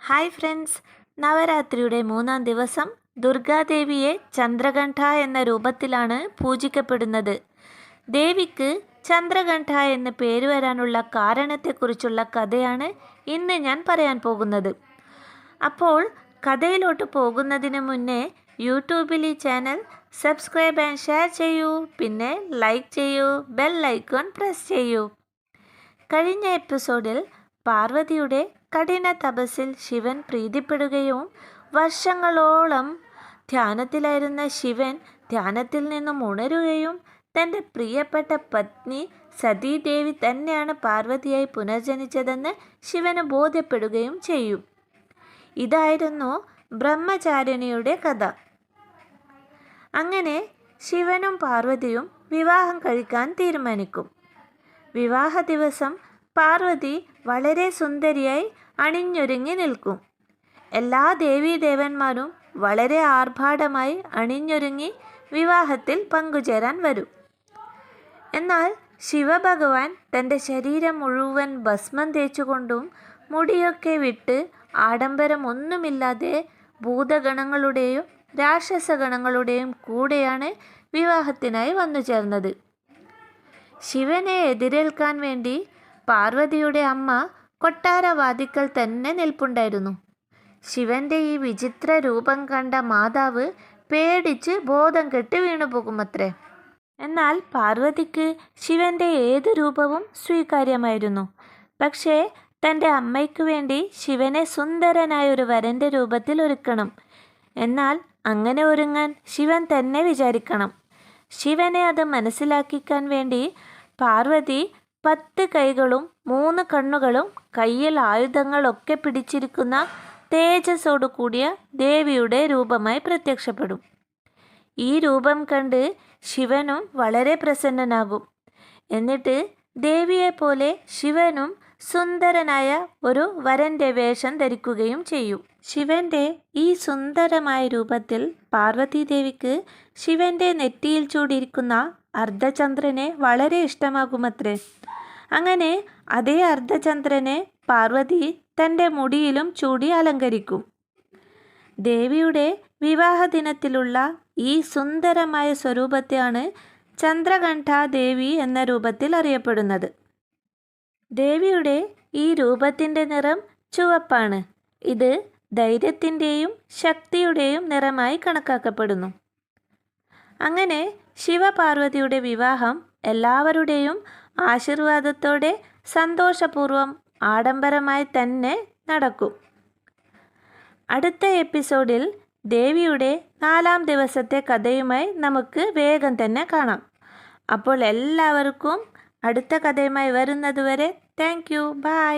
Hi friends, നവരാത്രിയുടെ 3-ാം ദിവസം ദുർഗാദേവിയെ ചന്ദ്രഘണ്ഠ എന്ന രൂപത്തിലാണ് പൂജിക്കപ്പെടുന്നത്. ദേവിക്ക് ചന്ദ്രഘണ്ഠ എന്ന് പേര് വരാനുള്ള കാരണത്തെക്കുറിച്ചുള്ള കഥയാണ് ഇന്ന് ഞാൻ പറയാൻ പോകുന്നത്. അപ്പോൾ കഥയിലോട്ട് പോകുന്നതിന് മുന്നേ യൂട്യൂബിൽ ഈ ചാനൽ സബ്സ്ക്രൈബ് ആൻഡ് ഷെയർ ചെയ്യൂ, പിന്നെ ലൈക്ക് ചെയ്യൂ, ബെൽ ഐക്കൺ പ്രസ് ചെയ്യൂ. കഴിഞ്ഞ എപ്പിസോഡിൽ പാർവതിയുടെ കഠിന തപസ്സിൽ ശിവൻ പ്രീതിപ്പെടുകയും വർഷങ്ങളോളം ധ്യാനത്തിലായിരുന്ന ശിവൻ ധ്യാനത്തിൽ നിന്നും ഉണരുകയും തൻ്റെ പ്രിയപ്പെട്ട പത്നി സതീദേവി തന്നെയാണ് പാർവതിയായി പുനർജനിച്ചതെന്ന് ശിവന് ബോധ്യപ്പെടുകയും ചെയ്യും. ഇതായിരുന്നു ബ്രഹ്മചാരിണിയുടെ കഥ. അങ്ങനെ ശിവനും പാർവതിയും വിവാഹം കഴിക്കാൻ തീരുമാനിക്കും. വിവാഹ ദിവസം പാർവതി വളരെ സുന്ദരിയായി അണിഞ്ഞൊരുങ്ങി നിൽക്കും. എല്ലാ ദേവീദേവന്മാരും വളരെ ആർഭാടമായി അണിഞ്ഞൊരുങ്ങി വിവാഹത്തിൽ പങ്കുചേരാൻ വരും. എന്നാൽ ശിവഭഗവാൻ തൻ്റെ ശരീരം മുഴുവൻ ഭസ്മം തേച്ചുകൊണ്ടും മുടിയൊക്കെ വിട്ട് ആഡംബരം ഒന്നുമില്ലാതെ ഭൂതഗണങ്ങളുടെയും രാക്ഷസഗണങ്ങളുടെയും കൂടെയാണ് വിവാഹത്തിനായി വന്നു ചേർന്നത്. ശിവനെ എതിരേൽക്കാൻ വേണ്ടി പാർവതിയുടെ അമ്മ കൊട്ടാരവാതിക്കൽ തന്നെ നിൽപ്പുണ്ടായിരുന്നു. ശിവന്റെ ഈ വിചിത്ര രൂപം കണ്ട മാതാവ് പേടിച്ച് ബോധം കെട്ട് വീണുപോകുമത്രേ. എന്നാൽ പാർവതിക്ക് ശിവന്റെ ഏത് രൂപവും സ്വീകാര്യമായിരുന്നു. പക്ഷേ തൻ്റെ അമ്മയ്ക്ക് വേണ്ടി ശിവനെ സുന്ദരനായ ഒരു വരൻ്റെ രൂപത്തിൽ ഒരുക്കണം. എന്നാൽ അങ്ങനെ ഒരുങ്ങാൻ ശിവൻ തന്നെ വിചാരിക്കണം. ശിവനെ അത് മനസ്സിലാക്കിക്കാൻ വേണ്ടി പാർവതി 10 കൈകളും 3 കണ്ണുകളും കയ്യിൽ ആയുധങ്ങളൊക്കെ പിടിച്ചിരിക്കുന്ന തേജസ്സോടു കൂടിയ ദേവിയുടെ രൂപമായി പ്രത്യക്ഷപ്പെടും. ഈ രൂപം കണ്ട് ശിവനും വളരെ പ്രസന്നനാകും. എന്നിട്ട് ദേവിയെപ്പോലെ ശിവനും സുന്ദരനായ ഒരു വരൻ്റെ വേഷം ധരിക്കുകയും ചെയ്യും. ശിവന്റെ ഈ സുന്ദരമായ രൂപത്തിൽ പാർവതീദേവിക്ക് ശിവന്റെ നെറ്റിയിൽ ചൂടിയിരിക്കുന്ന അർദ്ധചന്ദ്രനെ വളരെ ഇഷ്ടമാകുമത്രേ. അങ്ങനെ അതേ അർദ്ധചന്ദ്രനെ പാർവതി തൻ്റെ മുടിയിലും ചൂടി അലങ്കരിക്കും. ദേവിയുടെ വിവാഹ ദിനത്തിലുള്ള ഈ സുന്ദരമായ സ്വരൂപത്തെയാണ് ചന്ദ്രഘണ്ഠാ ദേവി എന്ന രൂപത്തിൽ അറിയപ്പെടുന്നത്. ദേവിയുടെ ഈ രൂപത്തിൻ്റെ നിറം ചുവപ്പാണ്. ഇത് ധൈര്യത്തിൻ്റെയും ശക്തിയുടെയും നിറമായി കണക്കാക്കപ്പെടുന്നു. അങ്ങനെ ശിവപാർവതിയുടെ വിവാഹം എല്ലാവരുടെയും ആശീർവാദത്തോടെ സന്തോഷപൂർവ്വം ആഡംബരമായി തന്നെ നടക്കും. അടുത്ത എപ്പിസോഡിൽ ദേവിയുടെ 4-ാം ദിവസത്തെ കഥയുമായി നമുക്ക് വേഗം തന്നെ കാണാം. അപ്പോൾ എല്ലാവർക്കും അടുത്ത കഥയുമായി വരുന്നതുവരെ താങ്ക് യു, ബൈ.